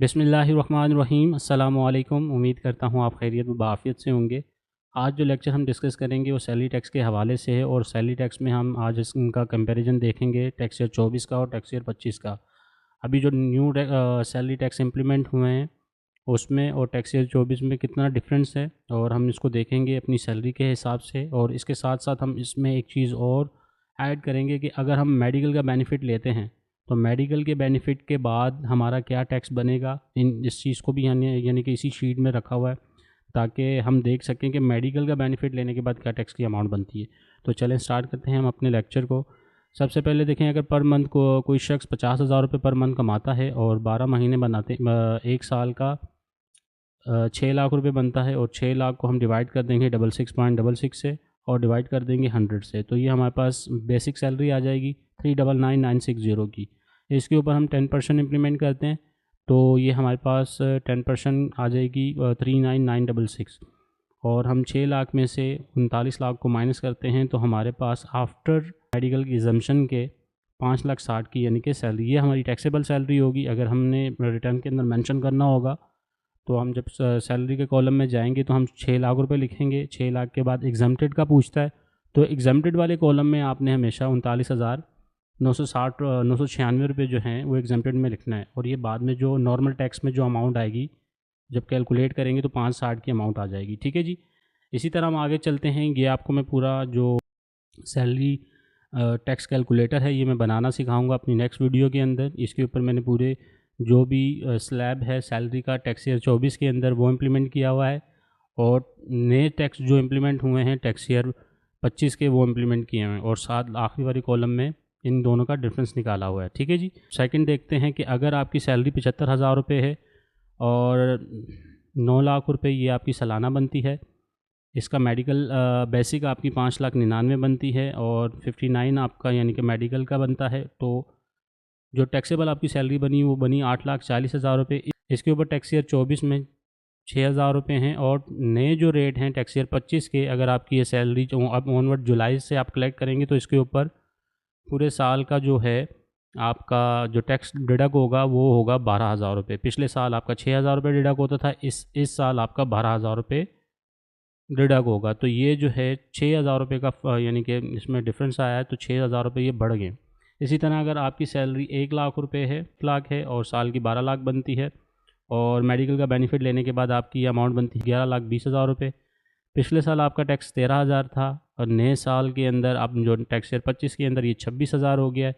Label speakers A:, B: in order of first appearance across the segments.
A: बिस्मिल्लाहिर्रहमानिर्रहीम। अस्सलामुअलैकुम। उम्मीद करता हूँ आप खैरियत व आफ़ियत से होंगे। आज जो लेक्चर हम डिस्कस करेंगे वो सैलरी टैक्स के हवाले से है और सैलरी टैक्स में हम आज इनका कंपैरिजन देखेंगे टैक्स ईयर 24 का और टैक्स ईयर 25 का। अभी जो न्यू सैलरी टैक्स इम्प्लीमेंट हुए हैं उसमें और टैक्स ईयर 24 में कितना डिफरेंस है और हम इसको देखेंगे अपनी सैलरी के हिसाब से। और इसके साथ साथ हम इसमें एक चीज़ और ऐड करेंगे कि अगर हम मेडिकल का बेनिफिट लेते हैं तो मेडिकल के बेनिफिट के बाद हमारा क्या टैक्स बनेगा, इन इस चीज़ को भी यानी कि इसी शीट में रखा हुआ है ताकि हम देख सकें कि मेडिकल का बेनिफिट लेने के बाद क्या टैक्स की अमाउंट बनती है। तो चलें स्टार्ट करते हैं हम अपने लेक्चर को। सबसे पहले देखें, अगर पर मंथ को कोई शख्स 50,000 रुपये पर मंथ कमाता है और 12 महीने बनाते एक साल का 6 लाख रुपए बनता है और 6 लाख को हम डिवाइड कर देंगे 66.66 से और डिवाइड कर देंगे 100 से, तो ये हमारे पास बेसिक सैलरी आ जाएगी 399,960 की। इसके ऊपर हम 10% इम्प्लीमेंट करते हैं तो ये हमारे पास 10% आ जाएगी 39,966। और हम 6 लाख में से 39 लाख को माइनस करते हैं तो हमारे पास आफ्टर मेडिकल की एग्जम्पशन के 5,60,000 की यानी कि सैलरी, ये हमारी टैक्सेबल सैलरी होगी। अगर हमने रिटर्न के अंदर मेंशन करना होगा तो हम जब सैलरी के कॉलम में जाएंगे तो हम 6 लाख रुपए लिखेंगे। 6 लाख के बाद एग्जम्प्टेड का पूछता है तो एग्जम्प्टेड वाले कॉलम में आपने हमेशा 39,996 रुपये जो हैं वो एग्जम्प्टेड में लिखना है। और ये बाद में जो नॉर्मल टैक्स में जो अमाउंट आएगी जब कैलकुलेट करेंगे तो 560 की अमाउंट आ जाएगी। ठीक है जी। इसी तरह हम आगे चलते हैं। ये आपको मैं पूरा जो सैलरी टैक्स कैलकुलेटर है ये मैं बनाना सिखाऊंगा अपनी नेक्स्ट वीडियो के अंदर। इसके ऊपर मैंने पूरे जो भी स्लैब है सैलरी का टैक्स ईयर 24 के अंदर वो इम्प्लीमेंट किया हुआ है और नए टैक्स जो इम्प्लीमेंट हुए हैं टैक्स ईयर 25 के वो इम्प्लीमेंट किए हैं और साथ आखिरी वाली कॉलम में इन दोनों का डिफरेंस निकाला हुआ है। ठीक है जी। सेकंड देखते हैं कि अगर आपकी सैलरी 75,000 रुपये है और 9 लाख रुपए ये आपकी सालाना बनती है, इसका मेडिकल बेसिक आपकी 5,99,000 बनती है और 59 आपका यानी कि मेडिकल का बनता है, तो जो टैक्सेबल आपकी सैलरी बनी वो बनी 8,40,000 रुपये। इसके ऊपर टैक्स ईयर 24 में 6,000 रुपये हैं और नए जो रेट हैं टैक्स ईयर 25 के, अगर आपकी ये सैलरी जो अब ऑनवर्ड जुलाई से आप कलेक्ट करेंगे तो इसके ऊपर पूरे साल का जो है आपका जो टैक्स डिडक्ट होगा वो होगा 12,000 रुपये। पिछले साल आपका 6,000 रुपये डिडक्ट होता था, इस साल आपका 12,000 रुपये डिडक्ट होगा। तो ये जो है 6,000 रुपये का यानी कि इसमें डिफरेंस आया है तो 6,000 रुपये ये बढ़ गए। इसी तरह अगर आपकी सैलरी 1 लाख रुपये है, 1 लाख है और साल की 12 लाख बनती है और मेडिकल का बेनिफिट लेने के बाद आपकी अमाउंट बनती है 11,20,000 रुपये। पिछले साल आपका टैक्स 13,000 था और नए साल के अंदर आप जो टैक्स ईयर 25 के अंदर ये 26,000 हो गया है।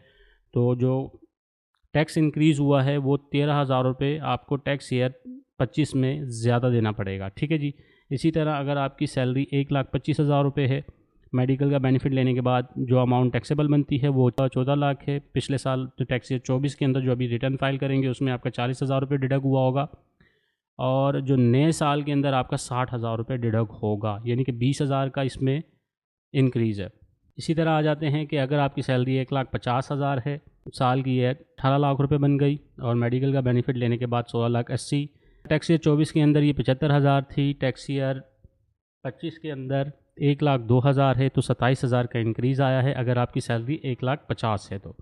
A: तो जो टैक्स इंक्रीज़ हुआ है वो 13,000 रुपये आपको टैक्स ईयर 25 में ज़्यादा देना पड़ेगा। ठीक है जी। इसी तरह अगर आपकी सैलरी 1,25,000 रुपये है, मेडिकल का बेनिफिट लेने के बाद जो अमाउंट टैक्सेबल बनती है वो 14 लाख है। पिछले साल तो टैक्स ईयर 24 के अंदर जो अभी रिटर्न फाइल करेंगे उसमें आपका 40,000 रुपये डिडक्ट हुआ होगा और जो नए साल के अंदर आपका 60,000 रुपये डिडक्ट होगा, यानी कि 20,000 का इसमें इंक्रीज़ है। इसी तरह आ जाते हैं कि अगर आपकी सैलरी 1,50,000 है, साल की है 18 लाख रुपए बन गई और मेडिकल का बेनिफिट लेने के बाद 16,80,000। टैक्स ईयर 24 के अंदर ये 75,000 थी, टैक्स ईयर 25 के अंदर 1,02,000 है तो 27,000 का इंक्रीज़ आया है अगर आपकी सैलरी 1,50,000 है तो।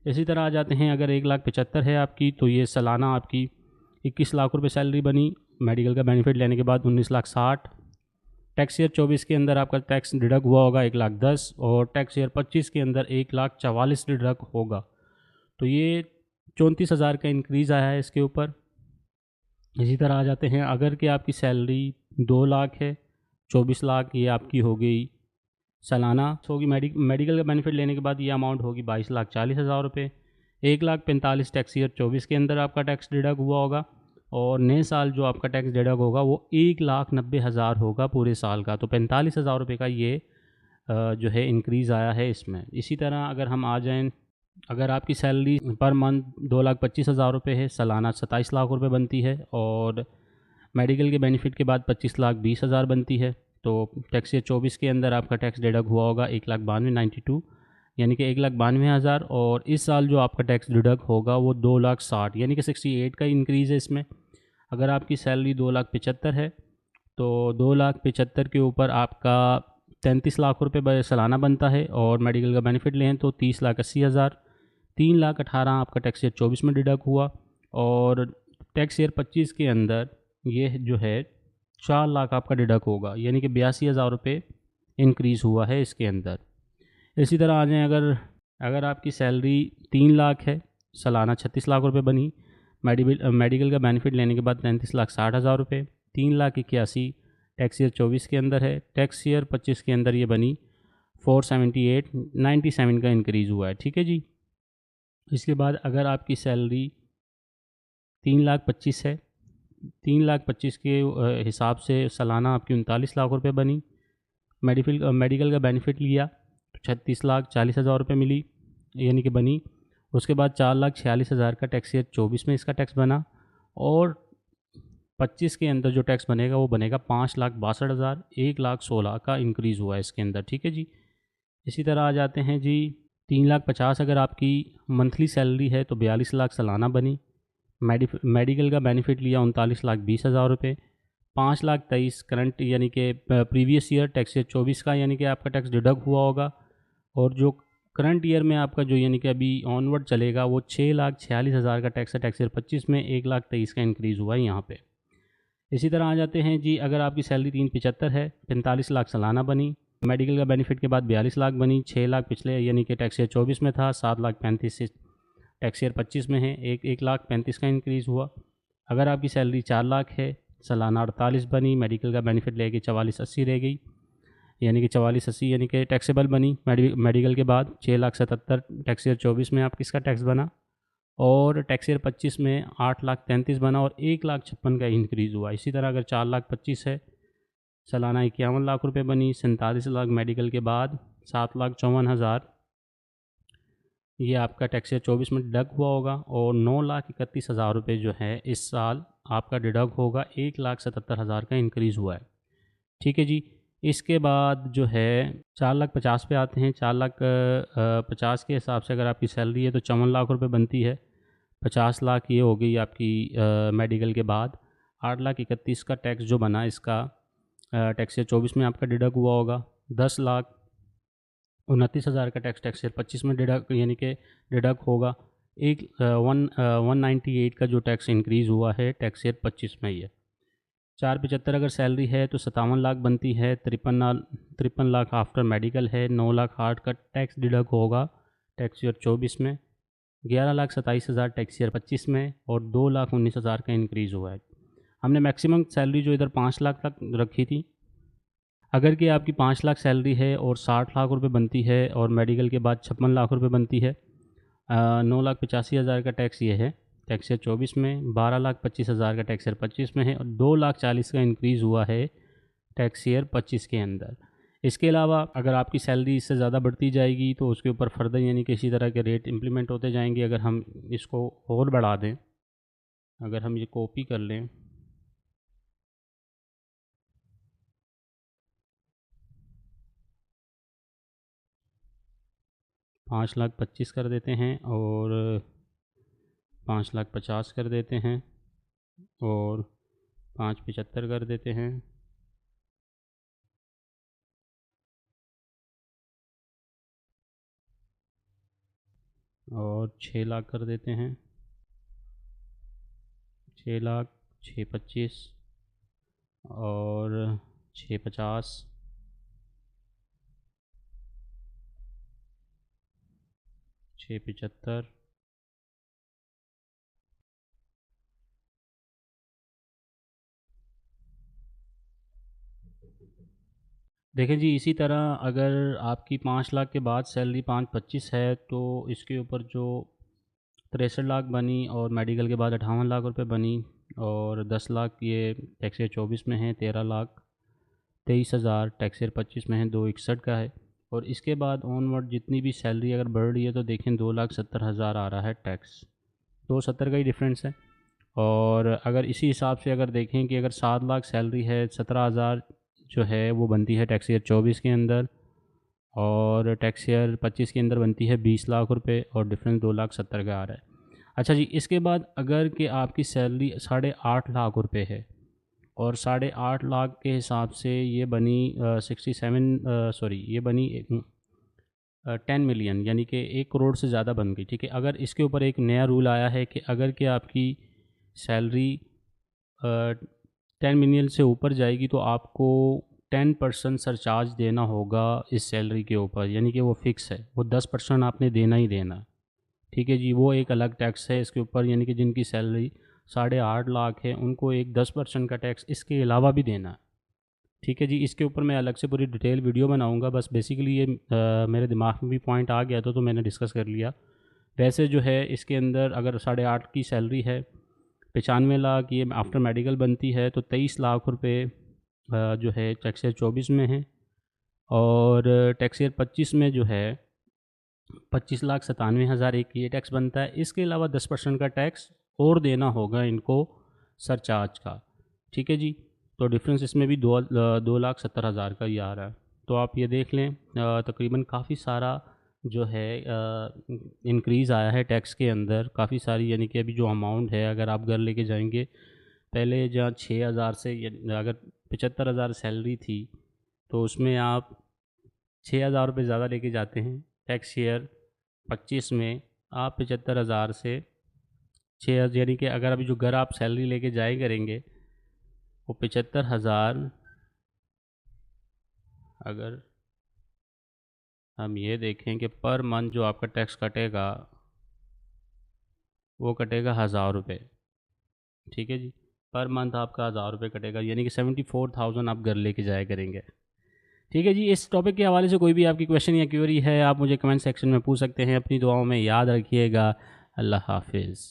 A: इसी तरह आ जाते हैं, अगर 1,75,000 है आपकी तो ये सालाना आपकी 21 लाख रुपये सैलरी बनी, मेडिकल का बेनिफिट लेने के बाद 19,60,000। टैक्स ईयर 24 के अंदर आपका टैक्स डिडक्ट हुआ होगा 1,10,000 और टैक्स ईयर 25 के अंदर 1,44,000 डिडक्ट होगा, तो ये 34,000 का इंक्रीज़ आया है इसके ऊपर। इसी तरह आ जाते हैं, अगर कि आपकी सैलरी 2 लाख है, 24 लाख ये आपकी हो गई सालाना होगी। मेडिकल का बेनिफिट लेने के बाद ये अमाउंट होगी 22,40,000 रुपये। 1,45,000 टैक्स ईयर 24 के अंदर आपका टैक्स डिडक्ट हुआ होगा और नए साल जो आपका टैक्स डिडक्ट होगा वो 1,90,000 होगा पूरे साल का, तो 45,000 रुपये का ये जो है इंक्रीज़ आया है इसमें। इसी तरह अगर हम आ जाएँ, अगर आपकी सैलरी पर मंथ 2,25,000 रुपये है, सालाना 27 लाख रुपये बनती है और मेडिकल के बेनिफिट के बाद 25,20,000 बनती है, तो टैक्स ईयर 24 के अंदर आपका टैक्स डिडक्ट हुआ होगा 1,92,92 यानी कि 1,92,000 और इस साल जो आपका टैक्स डिडक्ट होगा वो 2,60,000 यानी कि 68 का इंक्रीज़ है इसमें। अगर आपकी सैलरी 2,75,000 है तो 2,75,000 के ऊपर आपका 33 लाख रुपये सालाना बनता है और मेडिकल का बेनिफिट लें तो 30,80,000। 3,18,000 आपका टैक्स ईयर 24 में डिडक्ट हुआ और टैक्स ईयर 25 के अंदर ये जो है 4 लाख आपका डिडक्ट होगा, यानी कि 82,000 रुपये इंक्रीज़ हुआ है इसके अंदर। इसी तरह आ जाएँ, अगर अगर आपकी सैलरी 3 लाख है, सालाना 36 लाख रुपए बनी, मेडिकल का बेनिफिट लेने के बाद 33,60,000 रुपये, 3,81,000 टैक्स ईयर 24 के अंदर है। टैक्स ईयर 25 के अंदर ये बनी 478,97 का इंक्रीज़ हुआ है। ठीक है जी। इसके बाद अगर आपकी सैलरी 3,25,000 है, 3,25,000 के हिसाब से सालाना आपकी 39 लाख रुपए बनी, मेडिकल का बेनिफिट लिया तो 36,40,000 रुपये मिली, यानी कि बनी। उसके बाद 4,46,000 का टैक्स ईयर 24 में इसका टैक्स बना, और 25 के अंदर जो टैक्स बनेगा वो बनेगा 5,62,000, 1,16,000 का इंक्रीज़ हुआ है इसके अंदर। ठीक है जी। इसी तरह आ जाते हैं जी 3,50,000 अगर आपकी मंथली सैलरी है तो 42 लाख सालाना बनी, मेडिकल का बेनिफिट लिया 39,20,000 रुपये, 5,23,000 करंट यानी कि प्रीवियस ईयर टैक्स ईयर 24 का, यानी कि आपका टैक्स डिडक्ट हुआ होगा, और जो करंट ईयर में आपका जो यानी कि अभी ऑनवर्ड चलेगा वो 6,46,000 का टैक्स है टैक्स ईयर 25 में, 1,23,000 का इंक्रीज़ हुआ है यहाँ पे। इसी तरह आ जाते हैं जी, अगर आपकी सैलरी 3,75 है, 45 लाख सालाना बनी, मेडिकल का बेनिफिट के बाद 42 लाख बनी, 6 लाख पिछले यानी कि टैक्स ईयर 24 में था, 7,35,000 से टैक्स ईयर 25 में है, 1,35,000 का इंक्रीज़ हुआ। अगर आपकी सैलरी 4 लाख है, सालाना 48 बनी, मेडिकल का बेनिफिट लेके 44,80 रह गई, यानी कि 44,80 यानी कि टैक्सेबल बनी। मेडिकल के बाद 6,77,000 टैक्स ईयर 24 में आप किसका टैक्स बना, और टैक्स ईयर 25 में 8,33,000 बना, और 1,56,000 का इंक्रीज़ हुआ। इसी तरह अगर 4,25,000 है, सालाना 51 लाख रुपए बनी, 47 लाख मेडिकल के बाद 7,54,000 ये आपका टैक्स ईयर 24 में डिडक्ट हुआ होगा, और 9,31,000 रुपये जो है इस साल आपका डिडक्ट होगा, 1,77,000 का इंक्रीज़ हुआ है। ठीक है जी। इसके बाद जो है 4,50,000 पे आते हैं। 4,50,000 के हिसाब से अगर आपकी सैलरी है तो 54 लाख रुपए बनती है, 50 लाख ये हो गई आपकी मेडिकल के बाद, 8,31,000 का टैक्स जो बना इसका टैक्स ईयर 24 में आपका डिडक्ट हुआ होगा, 10,29,000 का टैक्स ईयर 25 में डिडक्ट यानी कि डिडक्ट होगा, 198 का जो टैक्स इंक्रीज़ हुआ है टैक्स ईयर 25 में ही है। 4,75,000 अगर सैलरी है तो 57 लाख बनती है, 53 लाख आफ्टर मेडिकल है, 9,08,000 का टैक्स डिडक्ट होगा टैक्स ईयर 24 में, 11,27,000 टैक्स ईयर 25 में, और 2,19,000 का इंक्रीज़ हुआ है। हमने मैक्सिमम सैलरी जो इधर 5 लाख तक रखी थी। अगर कि आपकी 5 लाख सैलरी है और 60 लाख रुपए बनती है, और मेडिकल के बाद 56 लाख रुपए बनती है, 9,85,000 का टैक्स ये है टैक्स ईयर 24 में, 12,25,000 का टैक्स ईयर 25 में है, और 2,40,000 का इंक्रीज़ हुआ है टैक्स ईयर 25 के अंदर। इसके अलावा अगर आपकी सैलरी इससे ज़्यादा बढ़ती जाएगी तो उसके ऊपर फर्दर यानी कि इसी तरह के रेट इम्प्लीमेंट होते जाएंगे। अगर हम इसको और बढ़ा दें, अगर हम ये कॉपी कर लें, 5,25,000 कर देते हैं, और 5,50,000 कर देते हैं, और 5,75,000 कर देते हैं, और 6 लाख कर देते हैं, 6 लाख, 6,25,000 और 6,50,000, 6,75,000, देखें जी। इसी तरह अगर आपकी 5 लाख के बाद सैलरी 5,25,000 है तो इसके ऊपर जो 63 लाख बनी, और मेडिकल के बाद 58 लाख रुपए बनी, और 10 लाख ये टैक्स ईयर 24 में है, 13,23,000 टैक्स ईयर 25 में है, 2,61 का है। और इसके बाद ऑनवर्ड जितनी भी सैलरी अगर बढ़ रही है तो देखें 2,70,000 आ रहा है टैक्स, 270 का ही डिफरेंस है। और अगर इसी हिसाब से अगर देखें कि अगर 7 लाख सैलरी है, 17,000 जो है वो बनती है टैक्स ईयर 24 के अंदर, और टैक्स ईयर 25 के अंदर बनती है 20 लाख रुपए, और डिफरेंस 2,70,000 का आ रहा है। अच्छा जी। इसके बाद अगर कि आपकी सैलरी 8.5 लाख रुपए है, और 8.5 लाख के हिसाब से ये बनी 67 सॉरी ये बनी 10 मिलियन, यानी कि 1 करोड़ से ज़्यादा बन गई। ठीक है। अगर इसके ऊपर एक नया रूल आया है कि अगर कि आपकी सैलरी 10 मिलियन से ऊपर जाएगी तो आपको 10% सरचार्ज देना होगा इस सैलरी के ऊपर, यानी कि वो फ़िक्स है, वो 10% आपने देना ही देना। ठीक है जी, वो एक अलग टैक्स है इसके ऊपर, यानी कि जिनकी सैलरी 8.5 लाख है उनको एक 10% का टैक्स इसके अलावा भी देना है। ठीक है जी, इसके ऊपर मैं अलग से पूरी डिटेल वीडियो बनाऊंगा, बस बेसिकली ये मेरे दिमाग में भी पॉइंट आ गया था तो मैंने डिस्कस कर लिया। वैसे जो है इसके अंदर अगर 8.5 की सैलरी है, 95 लाख ये आफ्टर मेडिकल बनती है, तो 23 लाख रुपए जो है टैक्स ईयर 24 में है, और टैक्स ईयर 25 में जो है 25,97,000 एक ये टैक्स बनता है। इसके अलावा 10% का टैक्स और देना होगा इनको सरचार्ज का। ठीक है जी, तो डिफरेंस इसमें भी 2,70,000 का ही आ रहा है। तो आप ये देख लें तकरीबन काफ़ी सारा जो है इंक्रीज़ आया है टैक्स के अंदर, काफ़ी सारी, यानी कि अभी जो अमाउंट है अगर आप घर लेके जाएंगे, पहले जहाँ 6,000 से अगर 75,000 सैलरी थी तो उसमें आप 6,000 रुपये ज़्यादा लेके जाते हैं। टैक्स ईयर 25 में आप 75,000 से 6,000, यानी कि अगर अभी जो घर आप सैलरी लेके जाए करेंगे वो 75,000, अगर हम ये देखें कि पर मंथ जो आपका टैक्स कटेगा वो कटेगा 1,000 रुपये। ठीक है जी, पर मंथ आपका 1,000 रुपये कटेगा, यानी कि 74,000 आप घर लेके जाया करेंगे। ठीक है जी, इस टॉपिक के हवाले से कोई भी आपकी क्वेश्चन या क्वेरी है आप मुझे कमेंट सेक्शन में पूछ सकते हैं। अपनी दुआओं में याद रखिएगा। अल्लाह हाफिज़।